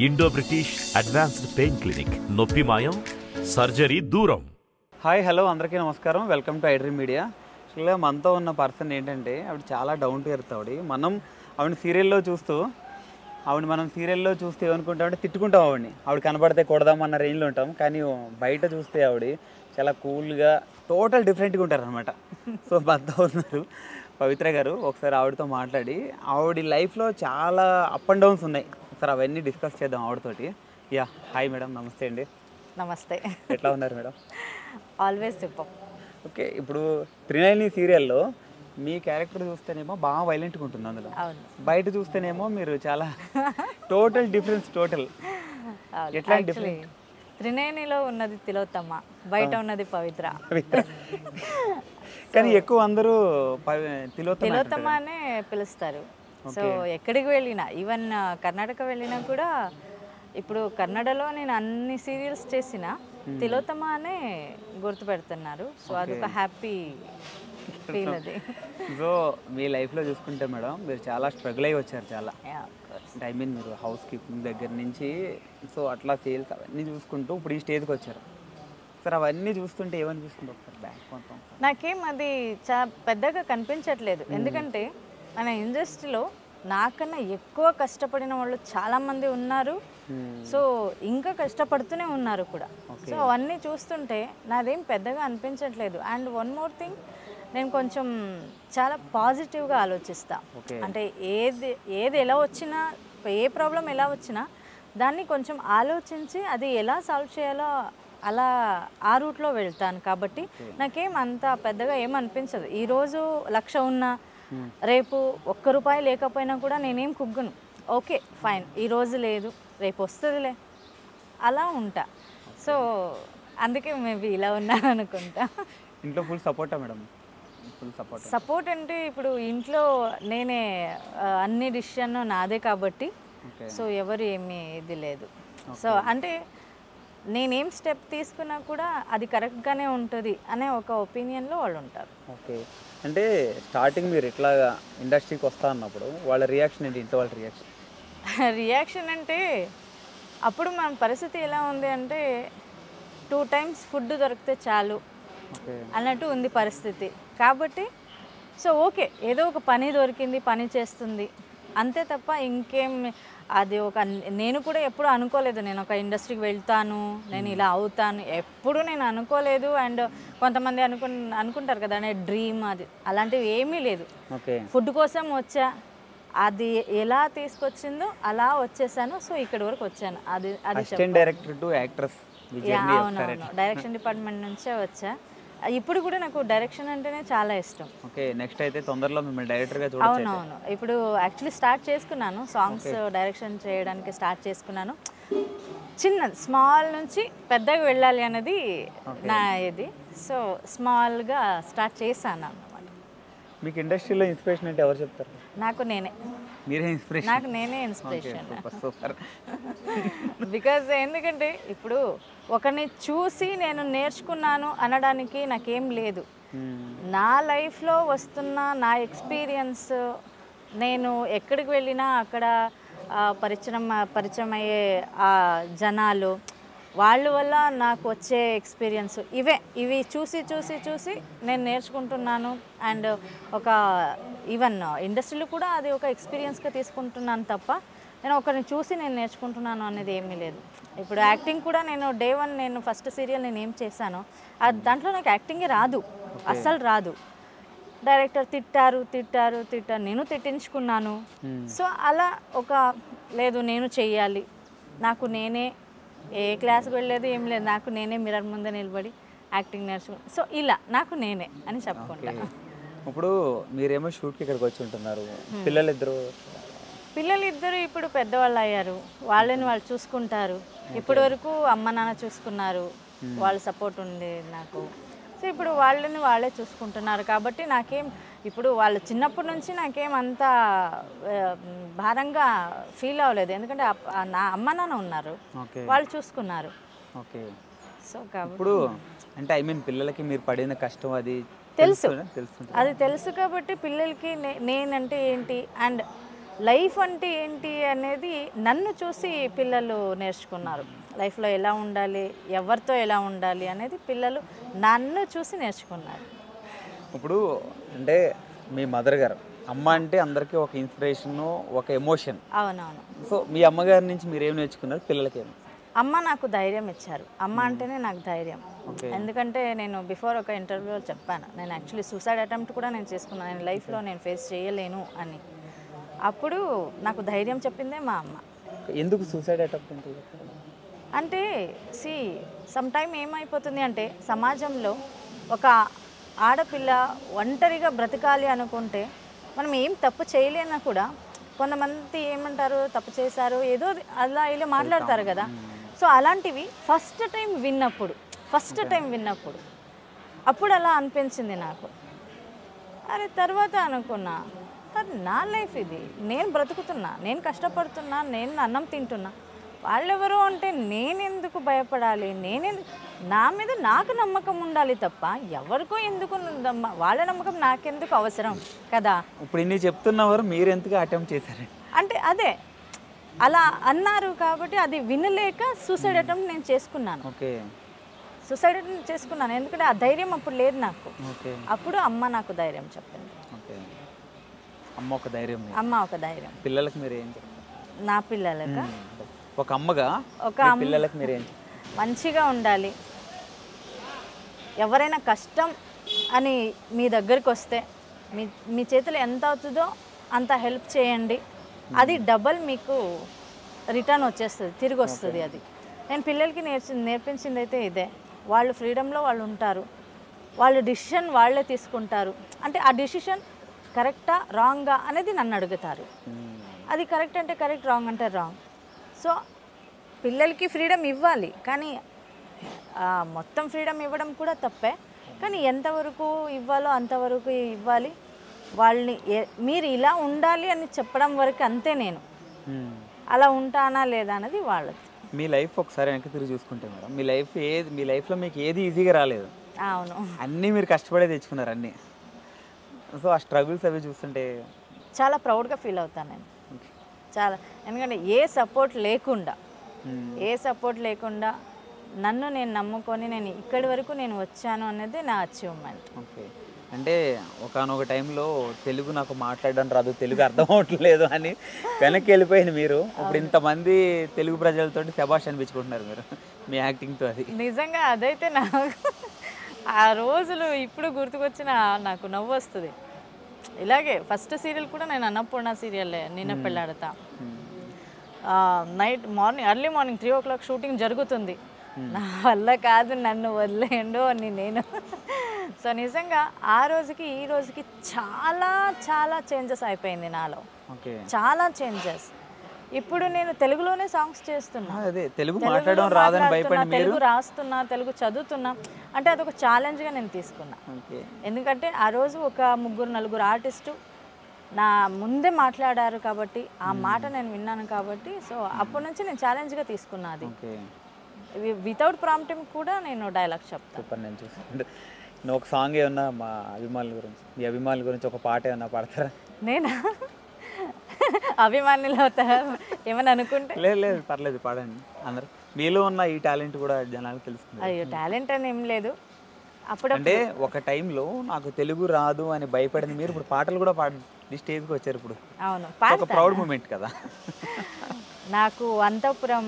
Indo British advanced pain clinic, నొప్పి మాయం, surgery దూరం. హాయ్ హలో అందరికీ నమస్కారం, వెల్కమ్ టు ఐడ్రీమ్ మీడియా. యాక్చువల్గా మనతో ఉన్న పర్సన్ ఏంటంటే ఆవిడ చాలా డౌన్ టు ఎర్త్. ఆవిడ సీరియల్లో చూస్తూ ఏమనుకుంటామంటే తిట్టుకుంటాం ఆవిడ కనబడితే కొడదామన్న రేంజ్లో ఉంటాం. కానీ బయట చూస్తే ఆవిడ చాలా కూల్గా టోటల్ డిఫరెంట్గా ఉంటారు అనమాట. సో మనతో ఉన్నారు పవిత్ర గారు. ఒకసారి ఆవిడతో మాట్లాడి ఆవిడ లైఫ్లో చాలా అప్ అండ్ డౌన్స్ ఉన్నాయి, ఒకసారి అవన్నీ డిస్కస్ చేద్దాం ఆవిడతోటి. యా, హాయ్ మేడం, నమస్తే అండి. నమస్తే. ఎట్లా ఉన్నారు మేడం? Always super. ఓకే, ఇప్పుడు త్రినయని సీరియల్లో మీ క్యారెక్టర్ చూస్తేనేమో బాగా వైలెంట్గా ఉంటుంది, అందులో బయట చూస్తేనేమో మీరు చాలా టోటల్ డిఫరెన్స్. ఎట్లా డిఫరెంట్? త్రినయనిలో ఉన్నది తిలోత్తమ, బయట ఉన్నది పవిత్ర. కానీ ఎక్కువ అందరూ తిలోత్తమ అనే పిలుస్తారు. సో ఎక్కడికి వెళ్ళినా, ఈవెన్ కర్ణాటక వెళ్ళినా కూడా, ఇప్పుడు కన్నడలో నేను అన్ని సీరియల్స్ చేసిన తిలోత్తమ అనే గుర్తుపెడుతున్నారు. సో అదొక హ్యాపీ ఫీల్ అది. సో మీ లైఫ్లో చూసుకుంటే మేడం, మీరు చాలా స్ట్రగుల్ అయ్యి వచ్చారు చాలా. ఐ మీన్ మీరు హౌస్ కీపింగ్ దగ్గర నుంచి సో అట్లా సేల్స్ అవన్నీ చూసుకుంటూ ఇప్పుడు ఈ స్టేజ్కి వచ్చారు. సార్ అవన్నీ చూస్తుంటే ఏమనిపిస్తుంది ఒకసారి బ్యాంక్ మొత్తం? నాకేం అది పెద్దగా కనిపించట్లేదు, ఎందుకంటే మన ఇండస్ట్రీలో నాకన్నా ఎక్కువ కష్టపడిన వాళ్ళు చాలామంది ఉన్నారు. సో ఇంకా కష్టపడుతూనే ఉన్నారు కూడా. సో అవన్నీ చూస్తుంటే నాదేం పెద్దగా అనిపించట్లేదు. అండ్ వన్ మోర్ థింగ్, నేను కొంచెం చాలా పాజిటివ్గా ఆలోచిస్తా. అంటే ఏది ఎలా వచ్చినా, ఏ ప్రాబ్లం ఎలా వచ్చినా దాన్ని కొంచెం ఆలోచించి అది ఎలా సాల్వ్ చేయాలో అలా ఆ రూట్లో వెళ్తాను. కాబట్టి నాకేం అంత పెద్దగా ఏమనిపించదు. ఈరోజు 1,00,000 ఉన్నా, రేపు ₹1 లేకపోయినా కూడా నేనేం కుగ్గను. ఓకే ఫైన్, ఈరోజు లేదు, రేపు వస్తుందిలే, అలా ఉంటా. సో అందుకే మేబీ ఇలా ఉన్నాను అనుకుంటా. ఇంట్లో ఫుల్ సపోర్టా మేడం? సపోర్ట్ అంటే ఇప్పుడు ఇంట్లో నేనే అన్ని డిసిషన్ నాదే కాబట్టి, సో ఎవరు ఏమీ ఇది లేదు. సో అంటే నేనేం స్టెప్ తీసుకున్నా కూడా అది కరెక్ట్గానే ఉంటుంది అనే ఒక ఒపీనియన్లో వాళ్ళు ఉంటారు. ఓకే, అంటే స్టార్టింగ్ మీరు ఇట్లా ఇండస్ట్రీకి వస్తా అన్నప్పుడు వాళ్ళ రియాక్షన్ ఏంటి? ఇంట్లో వాళ్ళ రియాక్షన్ అంటే అప్పుడు మన పరిస్థితి ఎలా ఉంది అంటే 2 times ఫుడ్ దొరికితే చాలు అన్నట్టు ఉంది పరిస్థితి. కాబట్టి సో ఓకే, ఏదో ఒక పని దొరికింది, పని చేస్తుంది అంతే తప్ప ఇంకేం అది ఒక నేను కూడా ఎప్పుడు అనుకోలేదు నేను ఒక ఇండస్ట్రీకి వెళ్తాను, నేను ఇలా అవుతాను, ఎప్పుడు నేను అనుకోలేదు. అండ్ కొంతమంది అనుకుంటారు కదా డ్రీమ్, అది అలాంటివి ఏమీ లేదు. ఫుడ్ కోసం వచ్చా, అది ఎలా తీసుకొచ్చిందో అలా వచ్చేసాను. సో ఇక్కడి వరకు వచ్చాను. అది అవునవును, డైరెక్షన్ డిపార్ట్మెంట్ నుంచే వచ్చా. ఇప్పుడు కూడా నాకు డైరెక్షన్ అంటేనే చాలా ఇష్టం. ఓకే, నెక్స్ట్ అయితే తొందరలో మిమ్మల్ని డైరెక్టర్గా చూడొచ్చు. అవునవును, ఇప్పుడు యాక్చువల్లీ స్టార్ట్ చేసుకున్నాను, సాంగ్స్ డైరెక్షన్ చేయడానికి స్టార్ట్ చేసుకున్నాను. స్మాల్ నుంచి పెద్దగా వెళ్ళాలి అనేది నా ఇది. సో స్మాల్గా స్టార్ట్ చేశాను అన్నమాట. మీకు ఇండస్ట్రీలో ఇన్స్పిరేషన్ అంటే ఎవరు చెప్తారు? నాకు నేనే ఇన్స్పిరేషన్. బికాజ్ ఎందుకంటే ఇప్పుడు ఒకరిని చూసి నేను నేర్చుకున్నాను అనడానికి నాకేం లేదు. నా లైఫ్లో వస్తున్న నా నేను ఎక్కడికి వెళ్ళినా అక్కడ పరిచయం అయ్యే జనాలు, వాళ్ళ వల్ల నాకు వచ్చే ఎక్స్పీరియన్స్ ఇవి చూసి నేను నేర్చుకుంటున్నాను. అండ్ ఒక ఈవెన్ ఇండస్ట్రీలో కూడా అది ఒక ఎక్స్పీరియన్స్గా తీసుకుంటున్నాను తప్ప నేను ఒకరిని చూసి నేను నేర్చుకుంటున్నాను అనేది ఏమీ లేదు. ఇప్పుడు యాక్టింగ్ కూడా నేను డే 1 నేను ఫస్ట్ సీరియల్ నేను ఏం చేశానో దాంట్లో నాకు యాక్టింగే రాదు, అస్సలు రాదు. డైరెక్టర్ తిట్టారు, నేను తిట్టించుకున్నాను. సో అలా లేదు నేను చెయ్యాలి, నాకు నేనే ఏ క్లాస్కి వెళ్ళలేదు ఏం లేదు, నాకు నేనే మిర్రర్ ముందే నిలబడి యాక్టింగ్ నేర్చుకున్నాను. సో ఇలా నాకు నేనే అని చెప్పుకుంటాను. ఇప్పుడు మీరేమో షూట్కి ఇక్కడికి వచ్చి ఉంటున్నారు, పిల్లలిద్దరు ఇప్పుడు పెద్దవాళ్ళు అయ్యారు, వాళ్ళని వాళ్ళు చూసుకుంటారు. ఇప్పటి వరకు అమ్మ నాన్న చూసుకున్నారు, వాళ్ళ సపోర్ట్ ఉంది నాకు. సో ఇప్పుడు వాళ్ళని వాళ్ళే చూసుకుంటున్నారు. కాబట్టి నాకేం ఇప్పుడు వాళ్ళు చిన్నప్పటి నుంచి నాకేం అంత భారంగా ఫీల్ అవ్వలేదు, ఎందుకంటే నా అమ్మ నాన్న ఉన్నారు, వాళ్ళు చూసుకున్నారు. ఓకే, సో కాబట్టి ఇప్పుడు అంటే ఐ మీన్ పిల్లలకి మీరు పడిన కష్టం అది తెలుసు కాబట్టి పిల్లలకి నేనంటే ఏంటి, అండ్ లైఫ్ అంటే ఏంటి అనేది నన్ను చూసి పిల్లలు నేర్చుకున్నారు. లైఫ్లో ఎలా ఉండాలి, ఎవరితో ఎలా ఉండాలి అనేది పిల్లలు నన్ను చూసి నేర్చుకున్నారు. ఇప్పుడు అంటే మీ మదర్ గారు అమ్మ అంటే అందరికీ ఒక ఇన్స్పిరేషన్, ఒక ఎమోషన్. అవునవును. సో మీ అమ్మగారి నుంచి మీరు ఏం నేర్చుకున్నారు పిల్లలకేమో? అమ్మ నాకు ధైర్యం ఇచ్చారు. అమ్మ అంటేనే నాకు ధైర్యం. ఎందుకంటే నేను బిఫోర్ ఒక ఇంటర్వ్యూలో చెప్పాను, నేను యాక్చువల్లీ సూసైడ్ అటెంప్ట్ కూడా నేను చేసుకున్నాను, నేను లైఫ్లో నేను ఫేస్ చేయలేను అని. అప్పుడు నాకు ధైర్యం చెప్పిందే మా అమ్మ. ఎందుకు సూసైడ్ అటెంప్ట్ అంటే సమ్ టైమ్ ఏమైపోతుంది అంటే సమాజంలో ఒక ఆడపిల్ల ఒంటరిగా బ్రతకాలి అనుకుంటే మనం ఏం తప్పు చేయలేనా కూడా కొంతమంది ఏమంటారు, తప్పు చేశారు ఏదో అలా ఇలా మాట్లాడతారు కదా. సో అలాంటివి ఫస్ట్ టైం విన్నప్పుడు అప్పుడు అలా అనిపించింది నాకు. అరే తర్వాత అనుకున్నా, నా లైఫ్ ఇది, నేను బ్రతుకుతున్నా, నేను కష్టపడుతున్నా, నేను అన్నం తింటున్నా, వాళ్ళెవరో అంటే నేనెందుకు భయపడాలి, నా మీద నాకు నమ్మకం ఉండాలి తప్ప ఎవరికో ఎందుకు వాళ్ళ నమ్మకం నాకెందుకు అవసరం కదా. ఇప్పుడు ఇన్ని చెప్తున్నవారు మీరు ఎందుకు అటెంప్ట్ చేశారు అంటే అదే అలా అన్నారు కాబట్టి అది వినలేక సూసైడ్ అటెంప్ట్ నేను చేసుకున్నాను. ఓకే, సూసైడ్ అటెంప్ట్ చేసుకున్నాను ఎందుకంటే ఆ ధైర్యం అప్పుడు లేదు నాకు. ఓకే, అప్పుడు అమ్మ నాకు ధైర్యం చెప్పింది. ఓకే, అమ్మ ఒక ధైర్యం, అమ్మ ఒక ధైర్యం. పిల్లలకు మీరు ఏం చెప్తారు? నా పిల్లలక ఒక అమ్మగా ఒక పిల్లలకు మీరు ఏం మంచిగా ఉండాలి. ఎవరైనా కష్టం అని మీ దగ్గరికి వస్తే మీ చేతులు ఎంత అవుతుందో అంత హెల్ప్ చేయండి, అది డబల్ మీకు రిటర్న్ వచ్చేస్తుంది, తిరిగి వస్తుంది. అది నేను పిల్లలకి నేర్పించింది అయితే ఇదే. వాళ్ళు ఫ్రీడమ్లో వాళ్ళు ఉంటారు, వాళ్ళు డిసిషన్ వాళ్ళే తీసుకుంటారు. అంటే ఆ డిసిషన్ కరెక్టా రాంగా అనేది నన్ను అడుగుతారు. అది కరెక్ట్ అంటే కరెక్ట్, రాంగ్ అంటే రాంగ్. సో పిల్లలకి ఫ్రీడమ్ ఇవ్వాలి, కానీ మొత్తం ఫ్రీడమ్ ఇవ్వడం కూడా తప్పే. కానీ ఎంతవరకు ఇవ్వాలో అంతవరకు ఇవ్వాలి. వాళ్ళని మీరు ఇలా ఉండాలి అని చెప్పడం వరకు అంతే. నేను అలా ఉంటానా లేదా అనేది వాళ్ళది. మీ లైఫ్ ఒకసారి వెనక్కి తిరిగి చూసుకుంటే మేడం, మీ లైఫ్లో మీకు ఏది ఈజీగా రాలేదు. అవును, అన్నీ మీరు కష్టపడే తెచ్చుకున్నారు అన్నీ. సో ఆ స్ట్రగుల్స్ అవి చూస్తుంటే చాలా ప్రౌడ్గా ఫీల్ అవుతాను నేను చాలా. ఎందుకంటే ఏ సపోర్ట్ లేకుండా నన్ను నేను నమ్ముకొని నేను ఇక్కడి వరకు నేను వచ్చాను అనేది నా అచీవ్మెంట్. ఓకే, అంటే ఒకనొక టైంలో తెలుగు నాకు మాట్లాడడం రాదు, తెలుగు అర్థం అవట్లేదు అని వెనక్కి వెళ్ళిపోయింది మీరు. ఇప్పుడు ఇంతమంది తెలుగు ప్రజలతోటి శభాష్ అనిపించుకుంటున్నారు మీరు మీ యాక్టింగ్తో. అది నిజంగా అదైతే నాకు ఆ రోజులు ఇప్పుడు గుర్తుకొచ్చిన నాకు నవ్వు వస్తుంది. ఇలాగే ఫస్ట్ సీరియల్ కూడా నేను అన్నపూర్ణ సీరియల్ నిన్న Pelladata, early morning 3 o'clock shooting జరుగుతుంది. నా వల్ల కాదు, నన్ను వదిలేయండు అని నేను. సో నిజంగా ఆ రోజుకి ఈ రోజుకి చాలా చాలా చేంజెస్ అయిపోయింది నాలో, చాలా చేంజెస్. ఇప్పుడు నేను తెలుగులోనే సాంగ్స్ చేస్తున్నా, తెలుగు మాట్లాడడం రాదని భయపడి తెలుగు రాస్తున్నా, తెలుగు చదువుతున్నా. అంటే అదొక ఛాలెంజ్గా నేను తీసుకున్నా. ఎందుకంటే ఆ రోజు ఒక 3-4 ఆర్టిస్టు నా ముందే మాట్లాడారు కాబట్టి, ఆ మాట నేను విన్నాను కాబట్టి, సో అప్పటి నుంచి నేను ఛాలెంజ్గా తీసుకున్నా. అది వితౌట్ ప్రాంప్టింగ్ కూడా నేను డైలాగ్ చెప్తాను. సూపర్, నేను చూసుకుంటే నువ్వు ఒక సాంగ్ ఏమన్నా మా అభిమానుల గురించి, మీ అభిమానుల గురించి ఒక పాట ఏమన్నా పాడతారా? నేనా అభిమానులు అవుతారా ఏమని అనుకుంటే? లేదు పర్లేదు, పాడండి. అందరు మీలో ఉన్న ఈ టాలెంట్ కూడా జనాలకు తెలుస్తుంది. అయ్యో, టాలెంట్ అని ఏం లేదు. అప్పుడు అంటే ఒక టైంలో నాకు తెలుగు రాదు అని భయపడింది మీరు, ఇప్పుడు పాటలు కూడా పాడి స్టేజ్కి వచ్చారు. ఇప్పుడు అవును, ఒక ప్రౌడ్ మూమెంట్ కదా. నాకు అంతఃపురం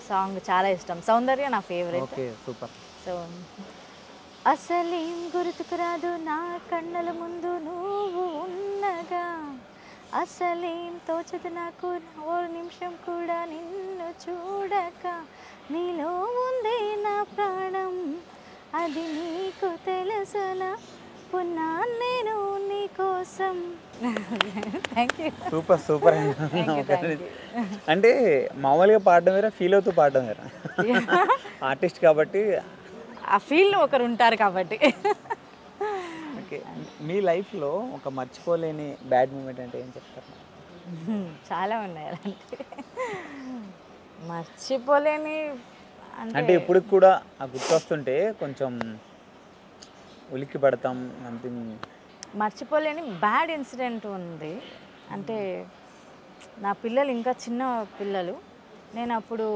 సాంగ్ చాలా ఇష్టం, సౌందర్య నా ఫేవరెట్. Okay, super. సో అసలేం గుర్తుకు రాదు నా కళ్ళల ముందు నువ్వు ఉన్నగా, అసలేం తోచదు నాకు ఓ నిమిషం కూడా నిన్ను చూడక, నీలో ఉందే నా ప్రాణం అది నీకు తెలుసనా, పున్నా నేను నీ కోసం. Super super. అంటే మామూలుగా పాడడం వేరా, ఫీల్ అవుతూ పాడడం వేరా. ఆర్టిస్ట్ కాబట్టి ఆ ఫీల్ ఒకరు ఉంటారు కాబట్టి. ఓకే, మీ లైఫ్లో ఒక మర్చిపోలేని బ్యాడ్ మూమెంట్ అంటే ఏం చెప్తారు? చాలా ఉన్నాయి అలాంటి మర్చిపోలేని. అంటే ఇప్పుడు కూడా ఆ గుర్తొస్తుంటే కొంచెం ఉలిక్కి పడతాం. సంథింగ్ మర్చిపోలేని బ్యాడ్ ఇన్సిడెంట్ ఉంది. అంటే నా పిల్లలు ఇంకా చిన్న పిల్లలు. నేను అప్పుడు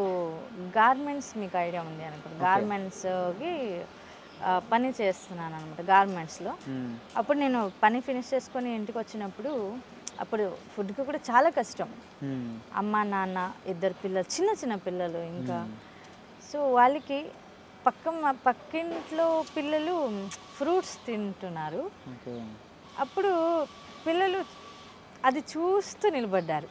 గార్మెంట్స్, మీకు ఐడియా ఉంది అనుకుంటా, గార్మెంట్స్కి పని చేస్తున్నాను అనమాట, గార్మెంట్స్లో. అప్పుడు నేను పని ఫినిష్ చేసుకొని ఇంటికి వచ్చినప్పుడు అప్పుడు ఫుడ్కి కూడా చాలా కష్టం. అమ్మ నాన్న ఇద్దరు పిల్లలు, చిన్న చిన్న పిల్లలు ఇంకా. సో వాళ్ళకి పక్కింట్లో పిల్లలు ఫ్రూట్స్ తింటున్నారు. అప్పుడు పిల్లలు అది చూస్తూ నిలబడ్డారు.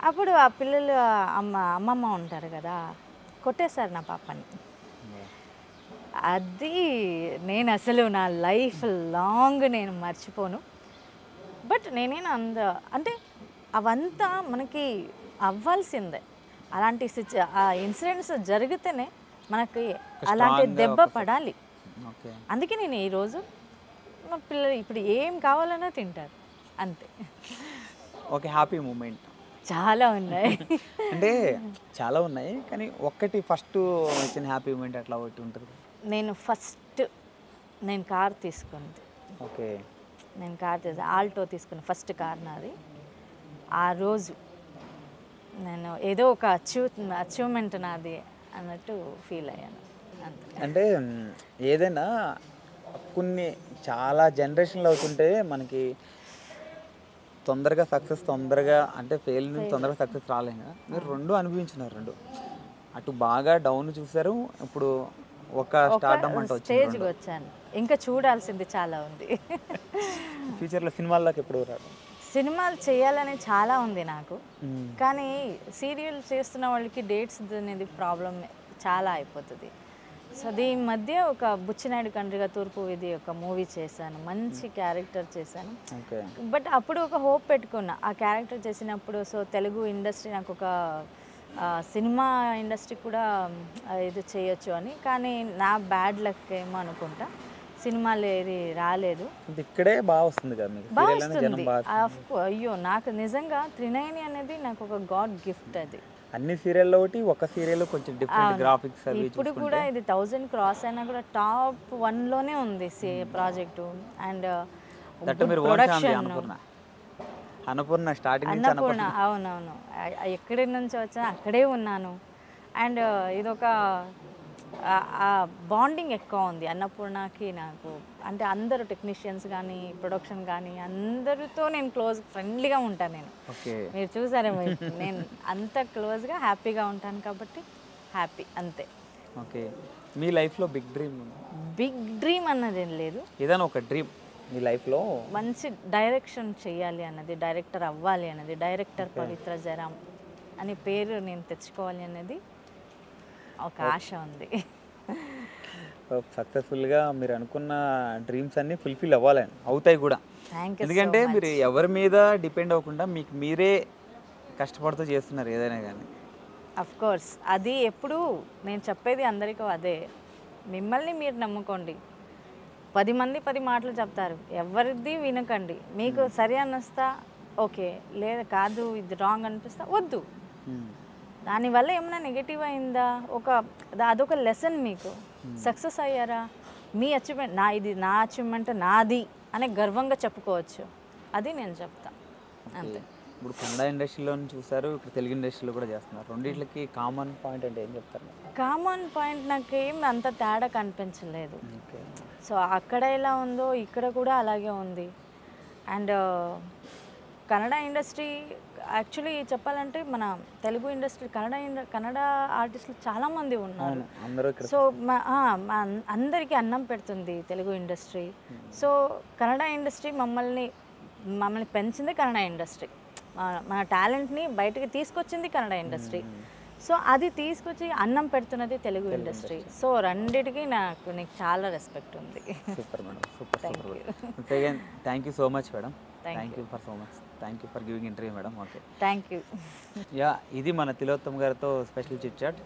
అప్పుడు ఆ పిల్లలు అమ్మమ్మ ఉంటారు కదా, కొట్టేశారు నా పాపని. అది నేను అసలు నా లైఫ్ లాంగ్ నేను మర్చిపోను. బట్ నేనేనా అంటే అవంతా మనకి అవ్వాల్సిందే. అలాంటి ఇన్సిడెంట్స్ జరిగితేనే మనకి అలాంటి దెబ్బ పడాలి. అందుకే నేను ఈరోజు మా పిల్లలు ఇప్పుడు ఏం కావాలన్నా తింటారు అంతే. ఓకే, హ్యాపీ మూమెంట్ చాలా ఉన్నాయి. అంటే చాలా ఉన్నాయి, కానీ ఒక్కటి ఫస్ట్ వచ్చిన హ్యాపీ మూమెంట్ అట్లా ఒకటి ఉంటుంది. నేను కార్ తీసుకుంది. ఓకే, నేను కార్ ఆల్టో తీసుకున్న ఫస్ట్ కార్ నాది. ఆ రోజు నేను ఏదో ఒక అచీవ్మెంట్ నాది అన్నట్టు ఫీల్ అయ్యాను అంతే. అంటే ఏదైనా కొన్ని చాలా జనరేషన్లు అవుతుంటే మనకి తొందరగా సక్సెస్ అంటే ఫెయిల్ నుంచి తొందరగా సక్సెస్ రాలేం కదా. మీరు రెండు అనుభవించినారు, రెండు అటు బాగా డౌన్ చూసారు, ఇప్పుడు ఒక స్టార్డమ్ అంటే స్టేజ్కి వచ్చాను. ఇంకా చూడాల్సింది చాలా ఉంది. ఫ్యూచర్లో సినిమాల్లోకి ఎప్పుడు రాదు? సినిమాలు చేయాలని చాలా ఉంది నాకు, కానీ సీరియల్ చేస్తున్న వాళ్ళకి డేట్స్ అనేది ప్రాబ్లం చాలా అయిపోతుంది. సో దీని మధ్య ఒక బుచ్చినాయుడు కండ్రిగా తూర్పు విధి ఒక మూవీ చేశాను, మంచి క్యారెక్టర్ చేశాను. బట్ అప్పుడు ఒక హోప్ పెట్టుకున్నా ఆ క్యారెక్టర్ చేసినప్పుడు. సో తెలుగు ఇండస్ట్రీ నాకు ఒక సినిమా ఇండస్ట్రీ కూడా ఇది చేయొచ్చు అని. కానీ నా బ్యాడ్ లక్ ఏమో అనుకుంటా, సినిమాలు ఏది రాలేదు. ఇక్కడే బాగా వస్తుంది కదా మీకు, బాగా వస్తుంది. అయ్యో నాకు నిజంగా త్రినయని అనేది నాకు ఒక గాడ్ గిఫ్ట్. అది అన్ని సీరియల్లో ఒకటి, ఒక సీరియల్ కొంచెం డిఫరెంట్ గ్రాఫిక్స్ అవి ఇప్పుడు కూడా ఇది 1000 క్రాస్ అయినా కూడా టాప్ 1లోనే ఉంది project. And Annapurna starting Annapurna, అవునవును, ఎక్కడి నుంచి వచ్చినా అక్కడే ఉన్నాను. అండ్ ఇదొక బాండింగ్ ఎక్కువ ఉంది అన్నపూర్ణకి నాకు. అంటే అందరూ టెక్నీషియన్స్ కానీ ప్రొడక్షన్ కానీ అందరితో నేను ఫ్రెండ్లీగా ఉంటాను. నేను మీరు చూసారేమో, నేను అంత క్లోజ్గా హ్యాపీగా ఉంటాను కాబట్టి హ్యాపీ అంతే. ఓకే, మీ లైఫ్లో బిగ్ డ్రీమ్ అన్నది ఏం లేదు. ఏదైనా ఒక డ్రీమ్ మీ లైఫ్లో? మంచి డైరెక్షన్ చేయాలి అన్నది, డైరెక్టర్ అవ్వాలి అన్నది, డైరెక్టర్ పవిత్ర జయరామ్ అనే పేరు నేను తెచ్చుకోవాలి అనేది ఒక ఆశ ఉంది. సక్సెస్ఫుల్గా మీరు అనుకున్న డ్రీమ్స్ అన్నీ ఫుల్ఫిల్ అవుతాయి కూడా. ఎందుకంటే మీరు ఎవరి మీద డిపెండ్ అవ్వకుండా మీకు మీరే కష్టపడుతూ చేస్తున్నారు ఏదైనా కానీ. అఫ్ కోర్స్, అది ఎప్పుడు నేను చెప్పేది అందరికీ అదే, మిమ్మల్ని మీరు నమ్ముకోండి. 10 మంది 10 మాటలు చెప్తారు, ఎవరిది వినకండి. మీకు సరి అనిపిస్తా ఓకే, లేదా కాదు ఇది రాంగ్ అనిపిస్తా వద్దు. దానివల్ల ఏమైనా నెగిటివ్ అయిందా, అదొక లెసన్. మీకు సక్సెస్ అయ్యారా, మీ అచీవ్మెంట్ నా అచీవ్మెంట్ నాది అనే గర్వంగా చెప్పుకోవచ్చు. అది నేను చెప్తా అంతే. ఇప్పుడు కన్నడ ఇండస్ట్రీలో చూసారు, ఇప్పుడు తెలుగు ఇండస్ట్రీలో కూడా చేస్తున్నారు. రెండింటికి కామన్ పాయింట్ అంటే ఏం చెప్తారు? కామన్ పాయింట్ నాకేం అంత తేడా కనిపించలేదు. సో అక్కడ ఎలా ఉందో ఇక్కడ కూడా అలాగే ఉంది. అండ్ కన్నడ ఇండస్ట్రీ యాక్చువల్లీ చెప్పాలంటే మన తెలుగు ఇండస్ట్రీ కన్నడ ఆర్టిస్టులు చాలామంది ఉన్నారు. సో అందరికీ అన్నం పెడుతుంది Telugu industry. So Kannada industry మమ్మల్ని పెంచింది కన్నడ ఇండస్ట్రీ, మన టాలెంట్ని బయటకు తీసుకొచ్చింది కన్నడ ఇండస్ట్రీ. సో అది తీసుకొచ్చి అన్నం పెడుతున్నది తెలుగు ఇండస్ట్రీ. సో రెండిటికి నీకు చాలా రెస్పెక్ట్ ఉంది. Super madam, super. Thank you so much madam. Thank you for giving interview madam. Okay, thank you. ఇది మన తిలోత్తమ్ గారితో special chit chat.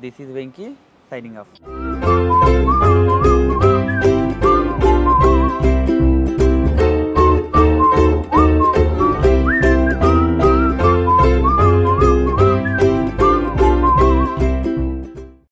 This is Venky signing of.